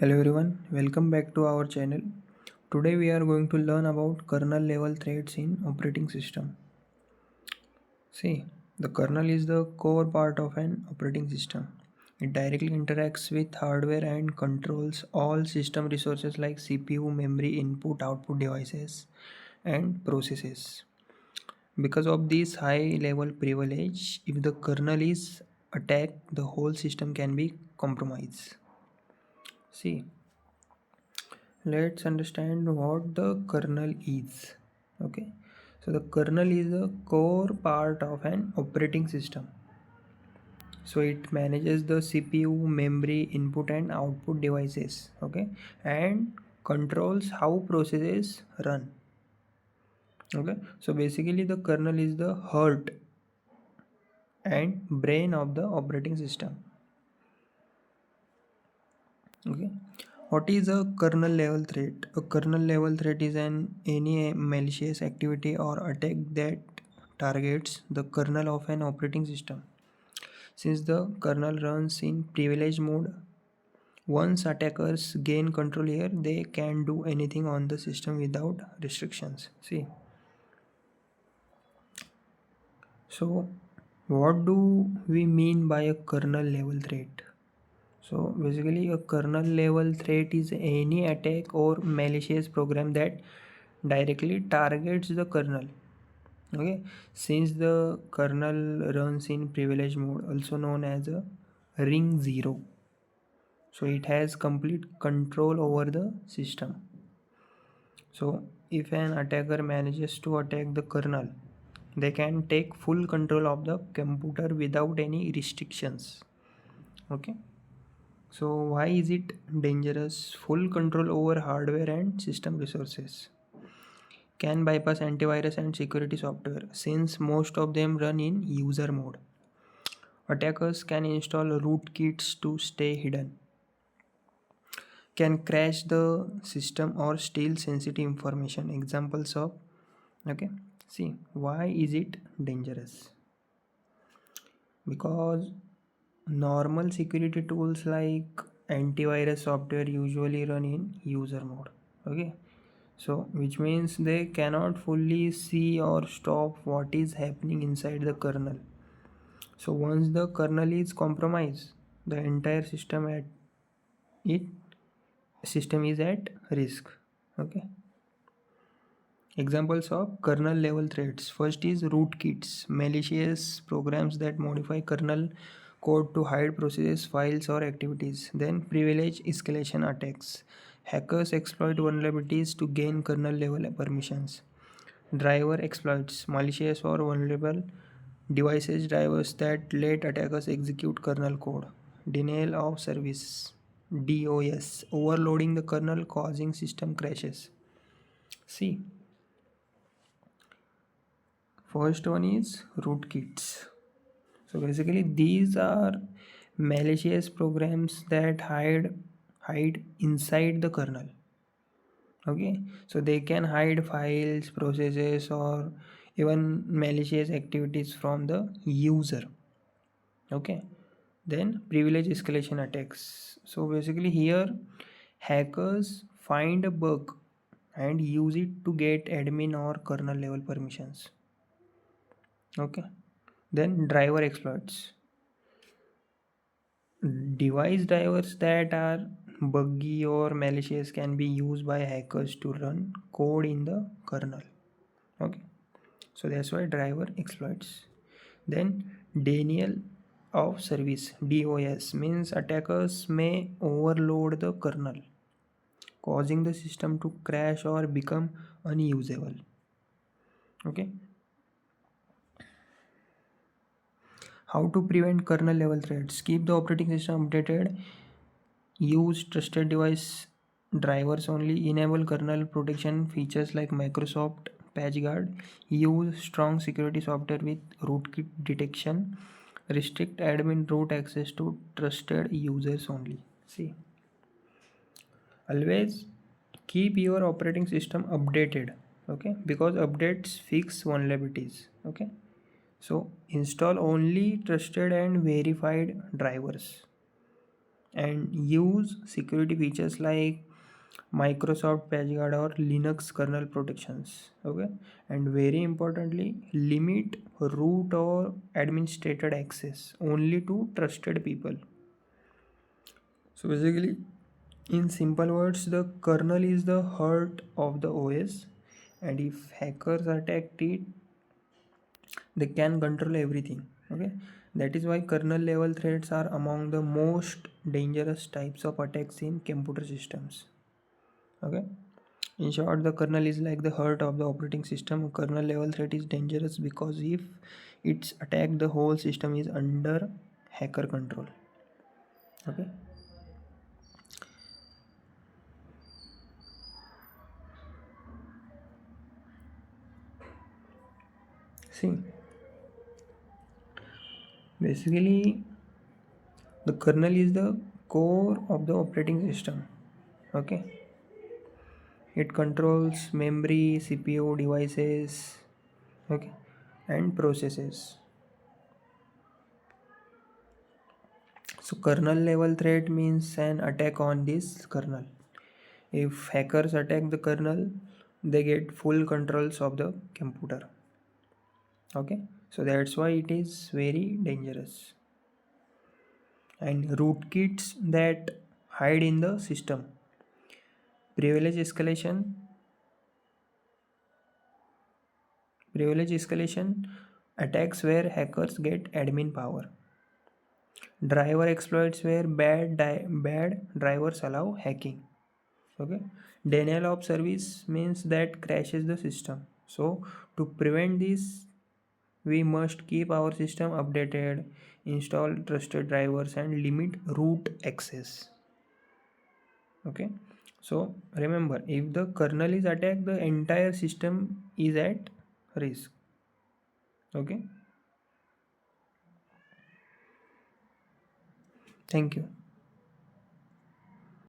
Hello everyone, welcome back to our channel. Today we are going to learn about kernel level threats in operating system. See, the kernel is the core part of an operating system. It directly interacts with hardware and controls all system resources like CPU, memory, input, output devices, and processes. Because of this high level privilege, if the kernel is attacked, the whole system can be compromised. See, let's understand what the kernel is. Okay, so the kernel is a core part of an operating system. So it manages the CPU, memory, input and output devices. Okay, and controls how processes run. Okay, so basically the kernel is the heart and brain of the operating system. Okay, what is a kernel level threat? A kernel level threat is any malicious activity or attack that targets the kernel of an operating system. Since the kernel runs in privilege mode, once attackers gain control here, they can do anything on the system without restrictions. See, so what do we mean by a kernel level threat? So basically a kernel level threat is any attack or malicious program that directly targets the kernel. Okay, since the kernel runs in privilege mode, also known as a ring zero, so it has complete control over the system. So if an attacker manages to attack the kernel, they can take full control of the computer without any restrictions. Okay, so why is it dangerous? Full control over hardware and system resources. Can bypass antivirus and security software since most of them run in user mode. Attackers can install rootkits to stay hidden. Can crash the system or steal sensitive information. Examples of, okay. See, why is it dangerous? Because normal security tools like antivirus software usually run in user mode. Okay, so which means they cannot fully see or stop what is happening inside the kernel. So once the kernel is compromised, the entire it system is at risk. Okay, examples of kernel level threats. First is rootkits, malicious programs that modify kernel code to hide processes, files or activities. Then privilege escalation attacks, hackers exploit vulnerabilities to gain kernel level permissions. Driver exploits, malicious or vulnerable devices drivers that let attackers execute kernel code. Denial of service, DOS, overloading the kernel causing system crashes. See, first one is rootkits. So basically these are malicious programs that hide inside the kernel. Okay, so they can hide files, processes or even malicious activities from the user. Okay, then privilege escalation attacks. So basically here hackers find a bug and use it to get admin or kernel level permissions. Okay, then driver exploits, device drivers that are buggy or malicious can be used by hackers to run code in the kernel. Okay, so that's why driver exploits. Then denial of service, DOS, means attackers may overload the kernel causing the system to crash or become unusable. Okay, how to prevent kernel level threats? Keep the operating system updated. Use trusted device drivers only. Enable kernel protection features like Microsoft PatchGuard. Use strong security software with rootkit detection. Restrict admin root access to trusted users only. See, always keep your operating system updated. Okay, because updates fix vulnerabilities. Okay, so install only trusted and verified drivers. and use security features like Microsoft PatchGuard or Linux kernel protections. Okay, and very importantly, limit root or administrator access only to trusted people. So basically, in simple words, the kernel is the heart of the OS, and if hackers attack it, they can control everything. Okay, that is why kernel level threats are among the most dangerous types of attacks in computer systems. Okay, in short, the kernel is like the heart of the operating system. A kernel level threat is dangerous because if it's attacked, the whole system is under hacker control. Okay, see, basically the kernel is the core of the operating system. Okay, it controls memory, CPU, devices, okay, and processes. So kernel level threat means an attack on this kernel. If hackers attack the kernel, they get full controls of the computer. Okay, so that's why it is very dangerous. And rootkits that hide in the system, privilege escalation, privilege escalation attacks where hackers get admin power, driver exploits where bad drivers allow hacking. Okay, denial of service means that crashes the system. So to prevent this, we must keep our system updated, install trusted drivers, and limit root access. Okay, so remember, if the kernel is attacked, the entire system is at risk. Okay, thank you.